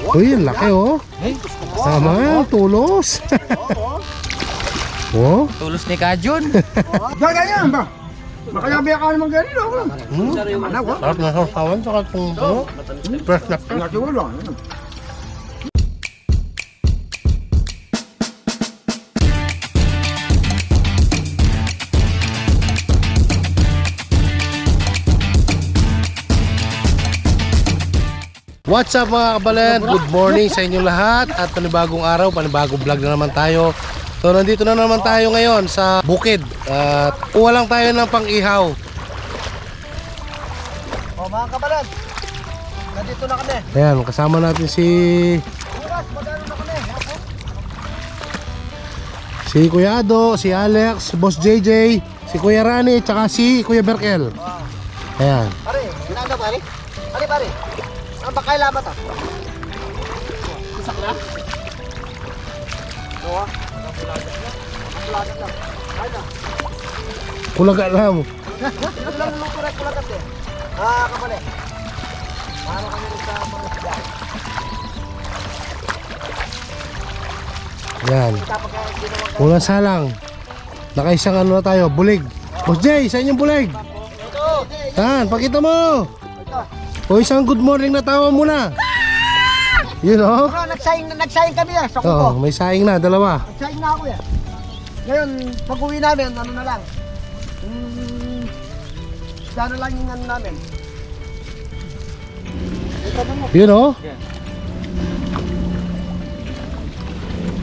Uy, laki oh. Sama, tulos. Oh. Tulos ni Kajun. Ganyan ba? Makayabi ka naman ganyan ako lang. Anak ko. Sarap na sausawan saka itong fresh na fresh. Nasiwala. What's up mga kabalan? Good morning sa inyo lahat. At panibagong araw, panibagong vlog na naman tayo. So nandito na naman tayo ngayon sa bukid. At kuha lang tayo ng pang-ihaw. O mga kabalan, nandito na kami. Ayan, kasama natin si Kuya Ado, si Alex, Boss JJ, si Kuya Rani, tsaka si Kuya Berkel. Ayan. Pare, ginagawa pare? Pare. Ang bakay labat ah. Isak na? Oo. Kulagat lang. Ay na. Kulaga lang. Ito lang nung kulagat eh. Ah, kapale. Paano kami rin sa mga siya? Ayan. Kulang salang. Nakaisang ano na tayo, bulig. Boss Jay, sa inyong bulig. Saan? Pakita mo. O isang good morning na tawa muna. Yun o. Bro, nagsayang kami ah, sa Oo, kuko. may saing na, dalawa. Nagsayang na ako eh. Ngayon, pag uwi namin, ano na lang. Sana lang yung ano namin. Ito na mo. Yun o.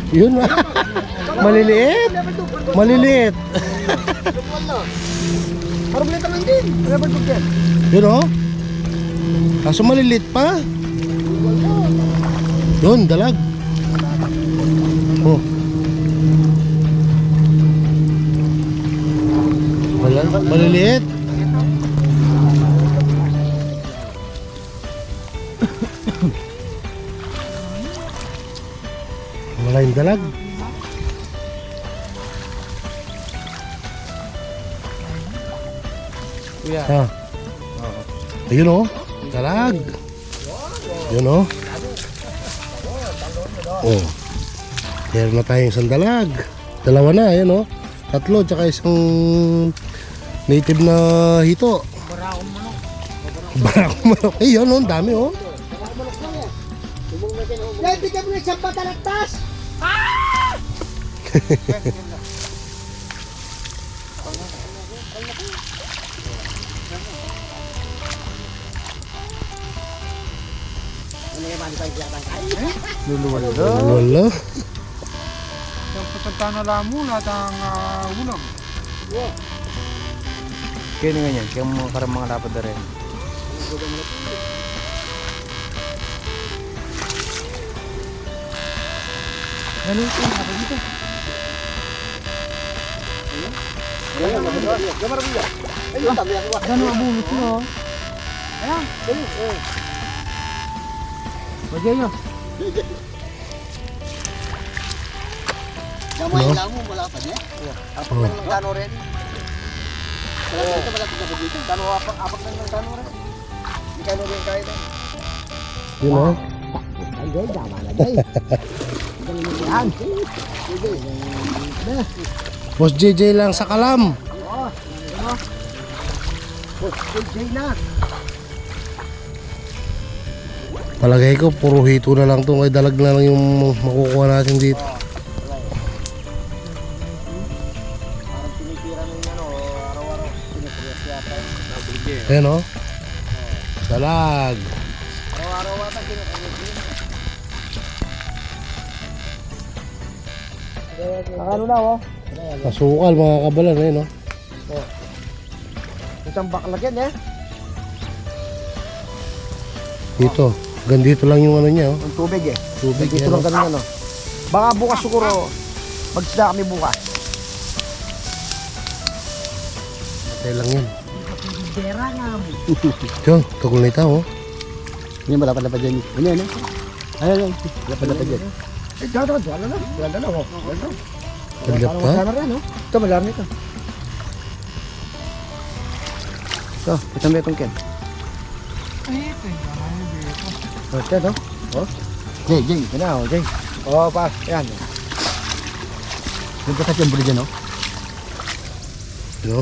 Yun o. Maliliit. Maliliit. Parang ulit naman din. Never took yan. Yun o. Kaso maliliit pa. Yun, dalag. Oh. Maliliit. Wala yung dalag. Kuya. Ah. Ayun o. Dalag. Yun o. Oh. Meron na tayong isang dalag. Dalawa na, ayun o. Tatlo, tsaka isang native na hito. Barakong manok. Eh, yun o, ang dami o. Yan, bigyan mo na isang patalaktas! Wala. Yung patagta na lang mo, lahat ang ulam. Kaya nga yan, kaya mga karang mga lapad na rin. Ano ito? Ako dito. Ano ang bunot mo? Ayan. Bagay nyo. Gamay lang mo, wala pa niya. Apak lang ng kano rin. Salamat ito malapit na dito. Kano apak lang ng kano rin. Hindi kano rin kaya na. Yun o. Ay, gay, dama na gay. Yan. Boss JJ lang sa kalam. Oo. Ano? Jay na. Palagay ko, puro hito na lang to. Kaya dalag na lang yung makukuha natin dito. Parang tinitira na yung ano, araw-araw. Pinipres yata yung Ayan o. Dalag. araw-araw ata pinipres. Ano na oh? Masukal mga kabalan. Ayan o. Isang baklag yan eh. Dito. Gandito lang yung ano niya o. Ang tubig eh. Tubig Dito yan lang o. ganun ano. Baka bukas siguro, magsida kami bukas. Matay lang yan. Pera nga mo. Diyan, kagul na ito o. Hindi mo dapat dyan. Ano yan eh? Ayan, dapat dyan. Eh, dapat dyan. Ano na? Ganda na oh. Ganda. Ganda Parang pa. magkano rin oh. Ito, malarami ito. Ito, itong betong Ken. Ay, ito yung Oh, ito, no? Oh. Jay, ito na, Jay. Oo, pa, yan. Yung kasat yung buli dyan, no? No?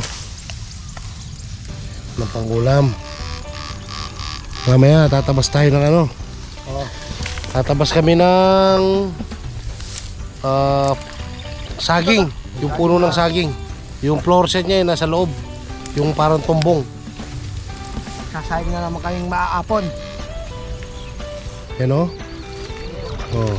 Ng pangulam. Mamaya, tatabas tayo ng ano. Oo. Tatabas kami ng saging. Yung puno ng saging. Yung floor set niya nasa loob. Yung parang tumbong. Sasayang na naman kayong maaapon. Yan o. Oh.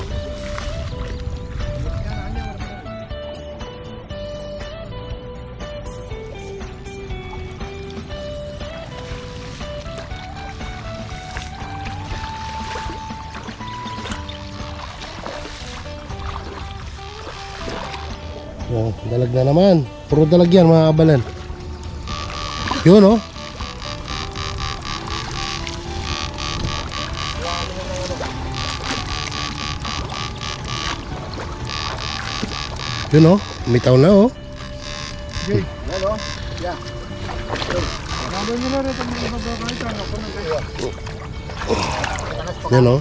Oh, dalag na naman. Puro dalag yan mga kabalan. Yun oh. Yun oh. Mitaw na oh. Jay, yan, no? Yeah. Nabay nyo na rin pag mga babakita. Ako na kayo. Yan oh.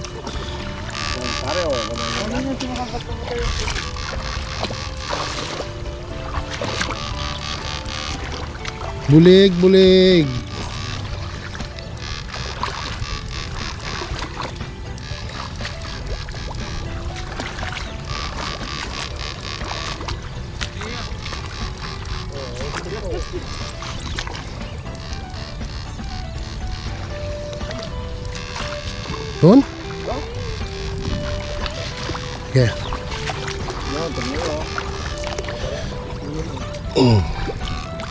Pare, oh. Ano yung sinakakat mo kayo? Bulig, bulig. Yun? Yeah.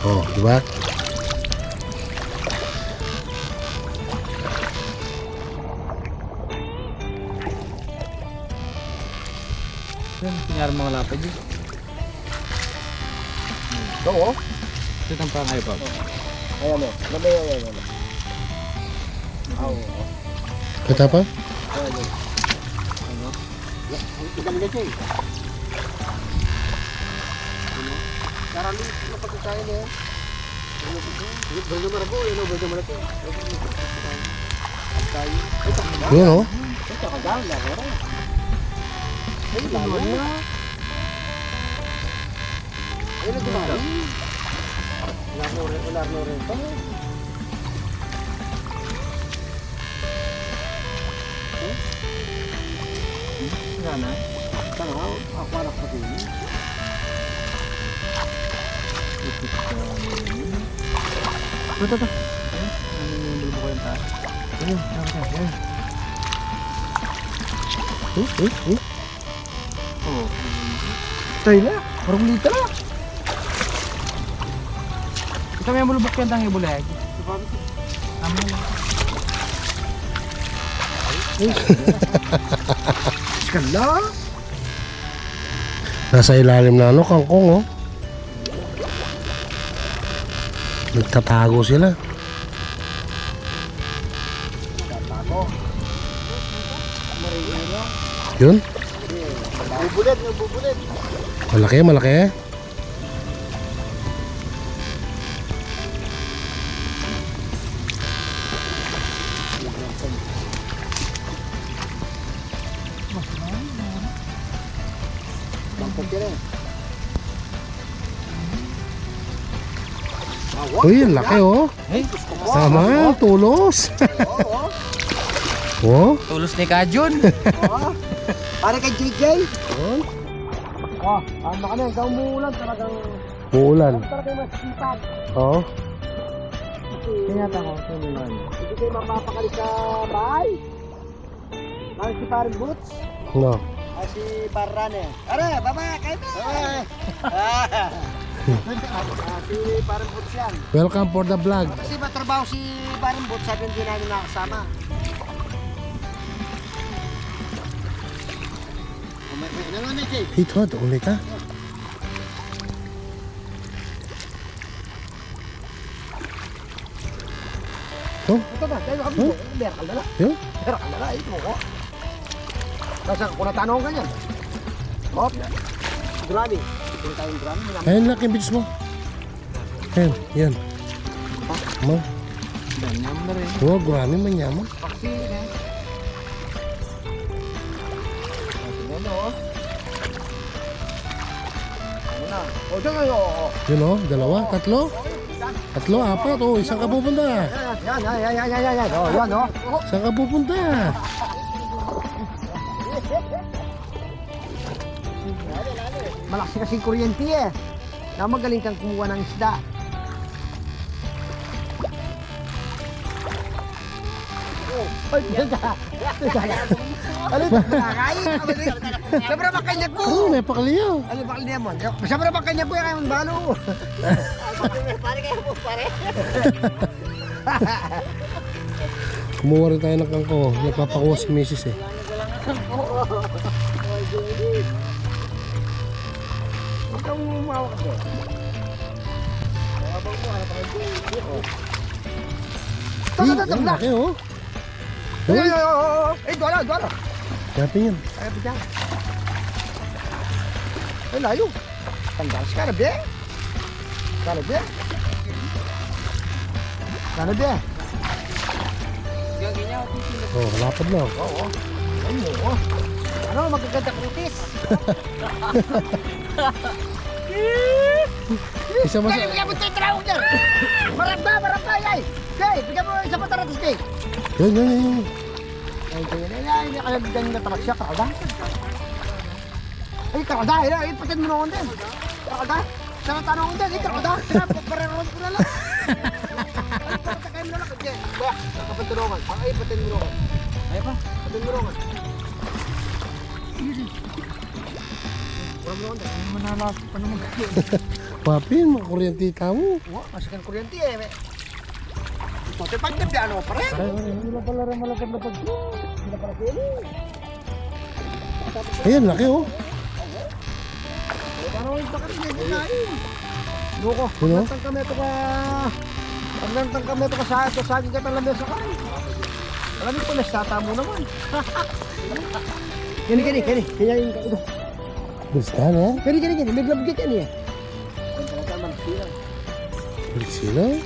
Oh, diba? Tingnan mga lapad yun. Ito, oh. Ito ang pangay pa. Ayan, oh. Lamay, ayan. Oo. Kita pa? Ayan, oh. Ano? Ikan ka, Jay. Ano? Karami na pagkakain eh. Balik na marabo, yun o, balik na marabo. Yun oh. Ito ka dahil, laro. Ay, laro na. Ay, nagumari. Laro rin pa. Sana. Tanga, ako anak pa din. Ito. Ano yung bulbo ko yung taas? Ayun. Oo. Tayo na, parang lita na. Ito may bulbo ko yung tangi bulag. Tama na. Kala. Nasa ilalim na ano, kangkong oh. Nagtatago sila. Tatago. Yun. Bubulit. Malaki, malaki. Bangkot ka rin. Uy, ang laki oh. Tama, tulos. Oh. Tulos ni Kajun. Pare kay JJ. Yun. Ano ka na, ikaw umuulan talagang Uulan. talagang masipag. Oo. Tingnan ako. Tingnan. Hindi kayo mapapakali sa bahay. Bakit si Paring Boots? No. Ay si Parrane. Are, baba, kayo na. Si Paring Boots yan. Welcome for the vlog. Kasi matrabaho si Paring Boots, sabi hindi namin nakasama. Ito, ulit ka. Oh, Ito na, dahil kami. Meron ka na. yun. Meron ka na, ito ko. Kasi kung natanong ka niyan. Hop. Granny. Kung tayong granny. Ayun lang yung bitch mo. Ayun, yan. Mo. Danyam na rin. Oh, gurami man yaman. Paksi. oh. Ano na? O, dyan kayo, o. Yun o, dalawa, tatlo. Tatlo, apat. O, isang ka pupunta. Yan. O, yan, o. Saan ka pupunta? Malakas kasi kuryente eh. Na magaling kang kumuha ng isda. Ay, ano ito? Nakakain? Sabra ba kanya ko? Oh, may pakaliyaw. Ano ba kanya mo? Sabra ba kanya ko yung kayong balo? Pare kayo po, pare. Kumuha rin tayo ng kangko. Nagpapakuha si Mrs. eh. Huwag kang umawak ko. Ang laki oh. Eh, dola. Natin yan. Ay, bigyan. Ay, layo. Tanggal si Kanabe. Kanabe. Oh, lapad na. Oo. Ayun, oo. Ano, magaganda kutis. Isa mas... Kaya bigyan mo tayo trawag dyan. Marap ba, yay. Jay, bigyan mo isa pa taratis, Jay. Yan. Ay, kaya bigyan na tarak siya, karada. Ay, karada, ay, patin mo naman din. Karada, sana tanong din, karada. Pararos ko na lang. Ay, patakay mo na lang, Jay. Ba, nakapatulungan. Ay, patin mo naman. Ay pa, patin mo naman. Wala mo naman din. Hindi mo nalasip pa naman. Papin, mga kuryentita mo. Wah, masih kan kuryente eh. Ito, pagdap di ano pa rin. Hindi pala rin malapad-lapad. Hindi pala pili. Ayan, laki oh. Paano yung pakarin hindi kain? Loko, Ano? pagkantang kami ito ka... Pagkantang kami ito ka sa ito, saging ka ng lamesa ka rin. Alam mo ito, nastata mo naman. Gini. Kaya yung ito. Basta na yan. Gini. May glabgit yan eh. Ang talaga man, silang. Sino?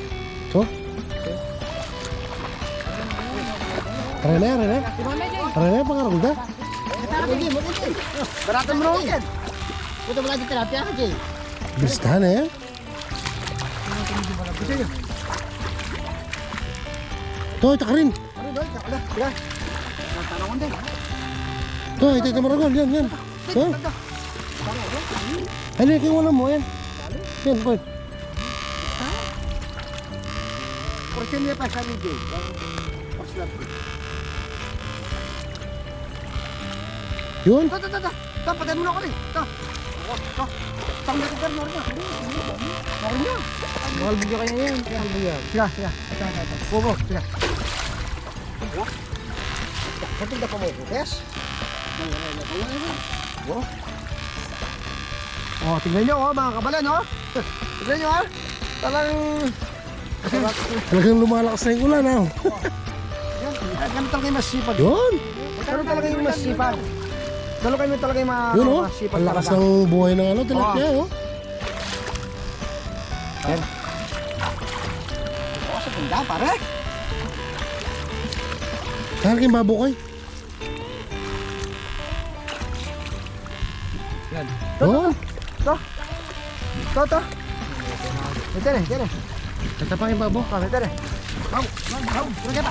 Ito? Rene, pangarangda. Baratan mo naman yan. Ito mo lagi tilapia ka, Jay. Basta na yan. Gusto nyo? Ito rin. Ano doon? Kakala. Tira. Tanongan din. Ito, maragol. Yan. Ito. Ano yung wala mo yan? Yan, boy. Portion niya pa sa video. Paslat. Yun. Ito. Patayin mo na ako rin. Ito. Tanggal ko ka rin. Meron niya. Mahal bigyan kaya yan. Siya. Bobo. Siya. Kunting na pa mo. Yes? Oh, tingnan nyo mga kabalan Tingnan nyo Talagang lumalakas na yung ulan ah. Ganun talaga yung masipag. Yun. Ganun talaga yung masipag. Ganun kayo talaga yung Yun oh. masipag. Ang lakas ng buhay ng ano. Tilapia oh. Oo, sa tunda pare. Saan kayong baboy? Yun. Ito. Ito. Tatapang yung babo. Ito. Mau. Sige pa.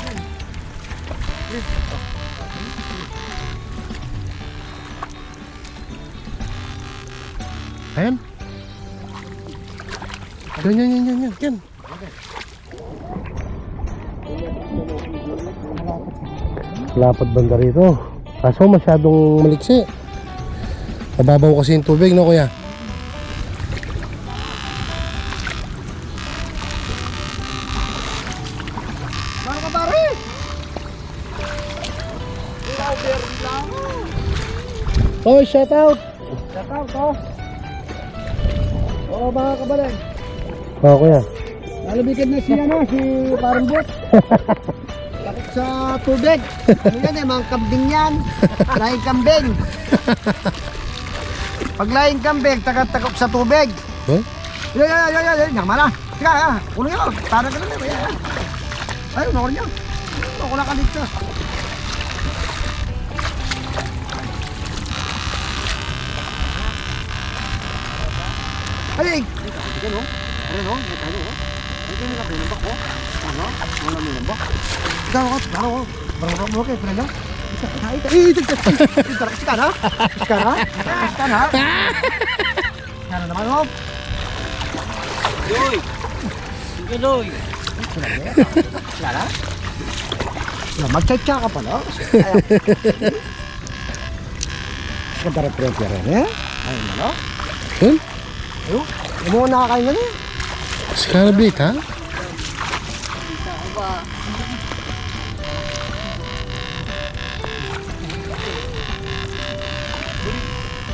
Ayan. Yan. Lapad banda rito. Kaso masyadong maliksi. Mababaw kasi yung tubig, no kuya? Ano ka pare? Oh, shout out! Shout out Oo mga kabalan. Oh, kuya. Nalabigad na si Parambot. Takot sa tubig. Ano yan mga kambing yan. Lahing kambing. Pag lahing kambing, takot sa tubig. Huh? Yan. Namala. Sige, ulo nyo. Parang ka lang. Ay, ulo nyo. Ulo ka dito. bulig. Yan o. Ano, may tayo o. Ay, kaya nila pinambak o. Ano? Wala may nambak. Ikaw o, baro o. Baro mo kayo, pala na. Ikan ha? Ikan ha? Ikan ha? Yan na naman o. Doy! Doy! Wala? Magchatcha ka pala. Ganda rin rin eh. Ayun na no? Yun? Ayun. Yung mga nakakain na niya. Scarabit ha?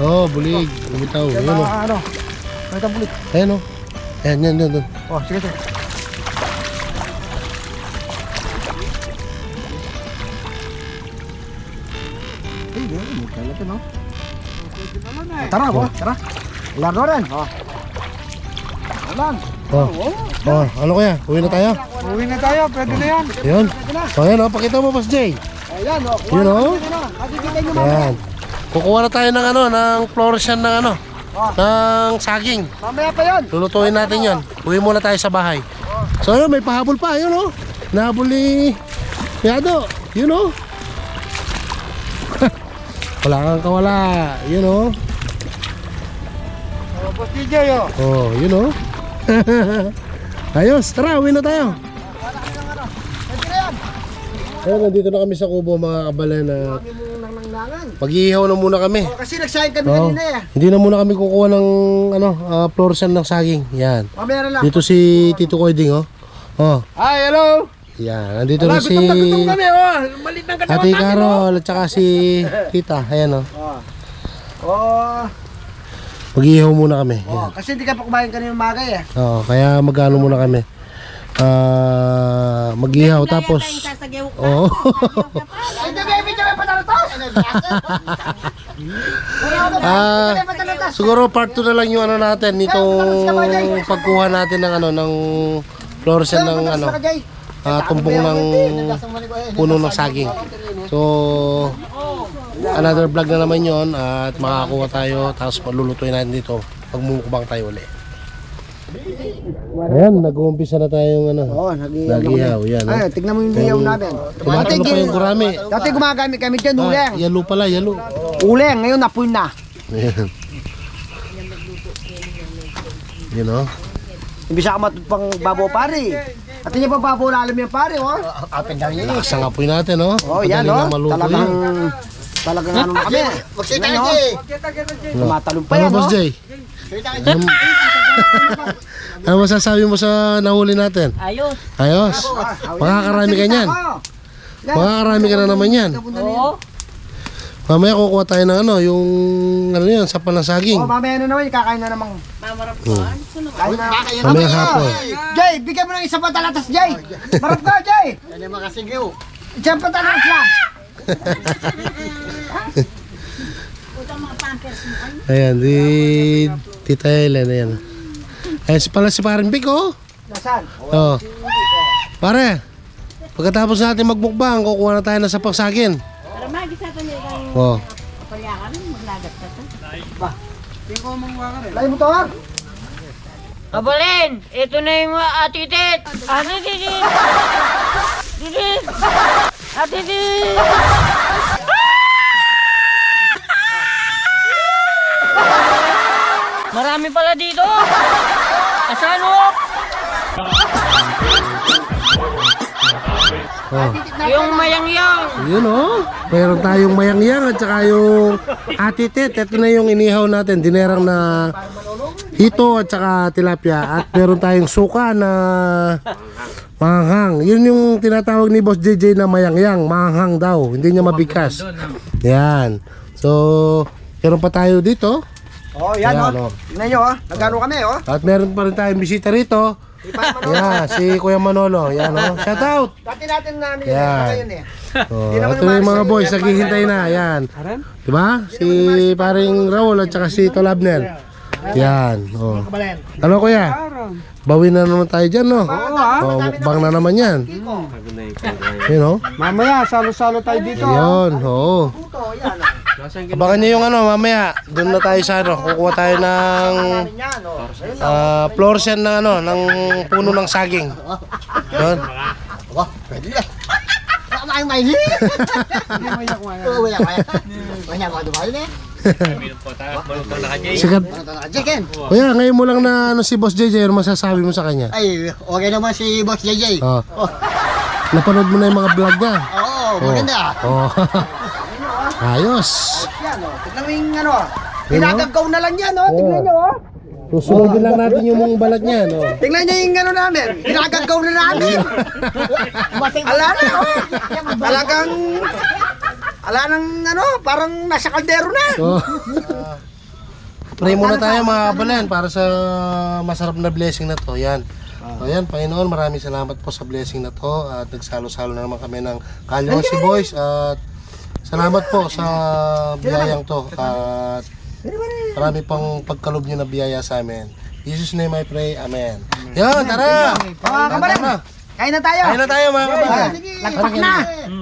Oh, bulig. Bumitaw. Ayan o. Ano? Pakita bulit. Ayan o. Ayan, yan, yan. Oh, sige sige. Ay, yan. Mukha natin no? Tara po, tara. Laro rin. Oh. Alam. Oh. Oh, ano kaya? Uwi na tayo? Uwi na tayo, pwede na yan. Yun. So, ayan o. Pakita mo, Boss Jay. Ayan, oh. Yun o. Makikita nyo mamaya. Ayan. Kukuha na tayo ng ano, ng fluorescent ng ano, ng saging. Mamaya pa yun. Lulutuin natin yon. Uwi muna tayo sa bahay. So yun, may pahabol pa. Yun o. Nahabol ni Yado. Yun o. Wala kang kawala. Yun o. Oh, Boss DJ oh. Oh, yun o. Ayos, tara, uwi na tayo. Pwede na yan. Ayun, nandito na kami sa kubo mga kabalan na Kami mong nangnangan. mag-iihaw na muna kami. Oh, kasi nagsayang kami Oh, kanina eh. hindi na muna kami kukuha ng ano, fluorescent ng saging. Yan. Mamaya na lang. Dito si Tito Koyding oh. Oh, Hi, hello. yan. Nandito na si Gutom kami oh. Malit ng katawan Ate Carol at saka si Tita. Ayan oh. Oh. Mag-iihaw muna kami. Oh, Yan. kasi hindi ka pa kumain kanina umaga eh. Oo, kaya mag-ano muna kami. Mag-ihaw tapos Oo. Ay, baby, may patalatos. Siguro part 2 na lang yung ano natin nitong pagkuha natin ng ano ng fluorescent ng ano tumbong ng puno ng saging. So another vlog na naman yon at makakakuha tayo tapos malulutuin natin dito pag mumukbang tayo ulit. Ayan, nag-uumpisa na tayong ano. Oh, Nag-ihaw, yan. Ay, tignan mo yung liyaw namin. Tumatalo pa yung gurami. Dati gumagamit kami dyan, uleng. Yalo pala, yalo. Uleng, ngayon napuy na. Ayan. Yun o. Imbis ako matupang babaw pare. At hindi pa babaw lalim yung pare, oh. Apen daw yun. Lakas ang apoy natin, oh. Oh, yan, Madali oh. na maluto Talagang, yun. talagang ano na kami. Magsita ka, Jay. Tumatalong pa Ano, yan, Boss oh. Jay? Ano masasabi mo sa nahuli natin? Ayos! Ayos. Makakarami ka niyan. Makakarami ka na naman yan. Oo! Mamaya kukuha tayo ng ano, yung ano yan, sa panasaging. Oh, mamaya na naman, kakain na namang. Mamarap ko! Kain na. Mamaya hapon. Jay, bigyan mo ng isang patalatas, Jay. Marap ka, Jay. Yan yung makasigiw. Isang patalatas lang. Ayan, di Tita Helen, ayan. Ayan, pala si Paring Vic, oh. Nasaan? Oh. Pare, pagkatapos natin magmukbang, kukuha na tayo ng sapang saging. Para magisapan niya kang Oh. kapalyakan, maglagat ka to. Lay mo to, ha? Kabalin! Ito na yung atitit! Atitit! Titit! Atitit! Marami pala dito! Asano? Oh. Yung mayang-yang! Yun oh. Meron tayong mayangyang at saka yung atitit. Ito na yung inihaw natin. Dinerang na hito at saka tilapia. At meron tayong suka na mahanghang. Yun yung tinatawag ni Boss JJ na mayangyang. Mahanghang daw. Hindi niya mabigkas. Yan. So, meron pa tayo dito. Oh, yan, Ayan, oh. oh. Tingnan nyo, oh. Nagano kami, oh. At meron pa rin tayong bisita rito. Yan, si Kuya Manolo. Yan oh. Shout out! Dati natin na ano yun, Yan. baka yun eh. Oh, ito na yung mga boys, naghihintay na. Yan. Diba? Si paring Raul at saka si Tolabner. Yan. Oh. Ano kuya? Bawi na naman tayo dyan, no? Oh, mukbang na naman yan. Yun, oh. Mamaya, salo-salo tayo dito. Yun, oo. Puto, yan, oh. Abangan nyo yung ano, mamaya. Doon na tayo sa ano. Kukuha tayo ng floresian ng ano, ng puno ng saging. Doon. Wah, pwede na. Ang may hindi. Oo, wala kaya. Wala ko dumayo na. Sikat. Chicken. Kuya, ngayon mo lang na ano si Boss JJ, ano masasabi mo sa kanya? Ay, okay naman si Boss JJ. Oh. Napanood mo na yung mga vlog niya? Oo, maganda. Oh. Ayos. Yan, oh. Tignan mo yung ano. Pinagagaw na lang yan, oh. Tignan nyo, oh. Susunodin lang natin yung mga balat niya, no? Tignan nyo yung ano namin. Pinagagaw na namin. Ala na, oh. Talagang... Ala nang ano, parang nasa kaldero na. So, pray muna tayo mga kabalan para sa masarap na blessing na to. Yan. So, yan, Panginoon, maraming salamat po sa blessing na to. At nagsalo-salo na naman kami ng Kalyosi Boys. At salamat po sa biyayang to. At marami pang pagkalob nyo na biyaya sa amin. In Jesus' name I pray. Amen. Yan, tara! Mga kabalan, kain na tayo. Kain na tayo mga kabalan. Lagpak na.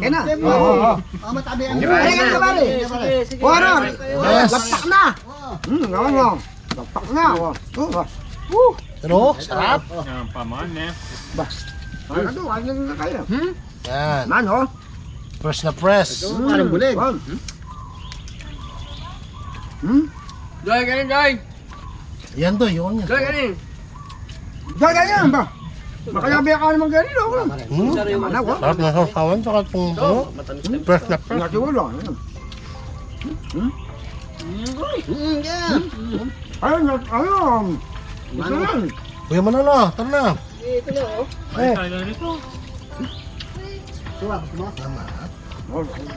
Kain na. Oo. Matabi ang Kain na, kabali. Wala. Yes. Lagpak na. Gawin mo. Lagpak na. Ano? Sarap. Ano, kain na kayo. Yan. Man, oh. Press na press. parang bulig. Joy, galing, Joy! Yan to, yun yan. Joy, galing! Diyan, ganyan ba? Makayabi ka naman ganyan, oh. Ano, oh. Sarap na sausawan, saka itong ano, press na press. Nasiwala. Yan. Ayun, ayun. Kuya Manolo, tara na.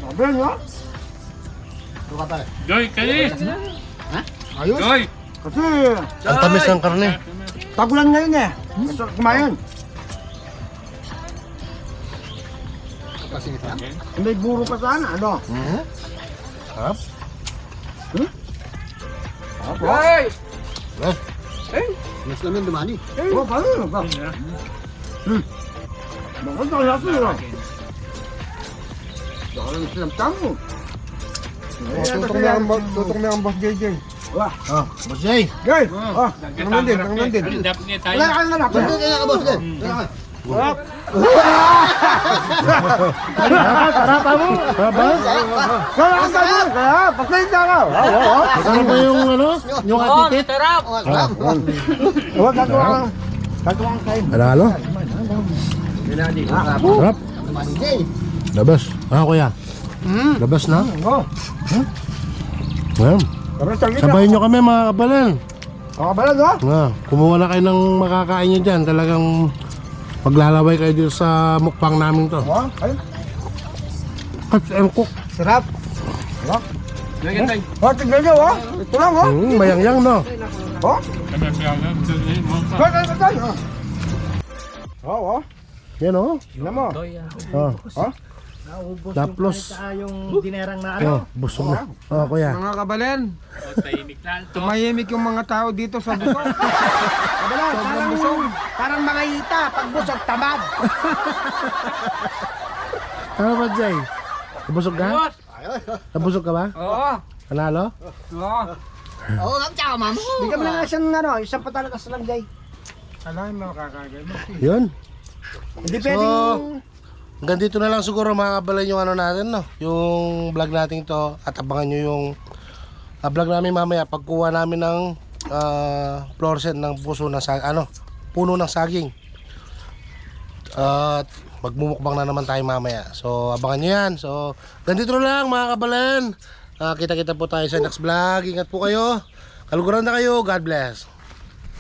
Sabi niya. Joy, galing! Ayos. Joy! Kasi, Ang tamis ng karne. tagulan ngayon eh. Kasi kumain. May buro pa sana, ano? Sarap. Joy! Yes. Mas namin dumani. Oh, paano ba? Bakit tayo natin yun? Baka lang silang tango. Tutong na ang boss JJ. Wala. Ah, Boss Jay. Guys! Ah, tangan din, tangan din. Dapat niya tayo. Wala kang hanap. Pwede kaya ka boss din. Sarap ba? Kaya ang tanong, kaya pasensya ka. Masarap ba yung ano? Yung atitit? Sarap! Huwag gagawang kain. Panalo? Sarap. Dumani Jay. Labas. Ah, kuya. Labas na. Oh, Ayan. tapos tagin na. Sabayin nyo kami mga kabalan. Kakabalan, oh. Ah, kumuha na kayo ng makakain nyo dyan. Talagang maglalaway kayo dito sa mukbang namin to. Oh, ayun. Cuts and cook. Sarap. Sarap. Oh, tignan nyo, oh. Ito lang, oh. Mayang-yang, no? Oh. Kaya. Oh, oh. Yan, oh. Tignan mo. Oh. Oh. Tapos, Yung dinerang na ano. oh, busog na. Oh, kuya. Mga kabalen, Tahimik lang to. tumahimik yung mga tao dito sa busog. Kabalan, parang mga hita, pag busog, tamad. Ano ba, Jay? Nabusog ka? Nabusog ka ba? Oo. Panalo? Oo. Oo, tsaka mama. Bigyan mo na nga siyang ano, isang patalakas lang, Jay. Alam mo, kakagay mo. Yun. Hindi So, pwedeng... hanggang dito na lang siguro mga kabalan yung ano natin, no? Yung vlog natin to. At abangan nyo yung vlog namin mamaya. Pagkuha namin ng floresian ng puso ng puno ng saging. At magmumukbang na naman tayo mamaya. So, abangan nyo yan. So, ganito na lang mga kabalan. Kita-kita po tayo sa next vlog. Ingat po kayo. Kaluguran na kayo. God bless.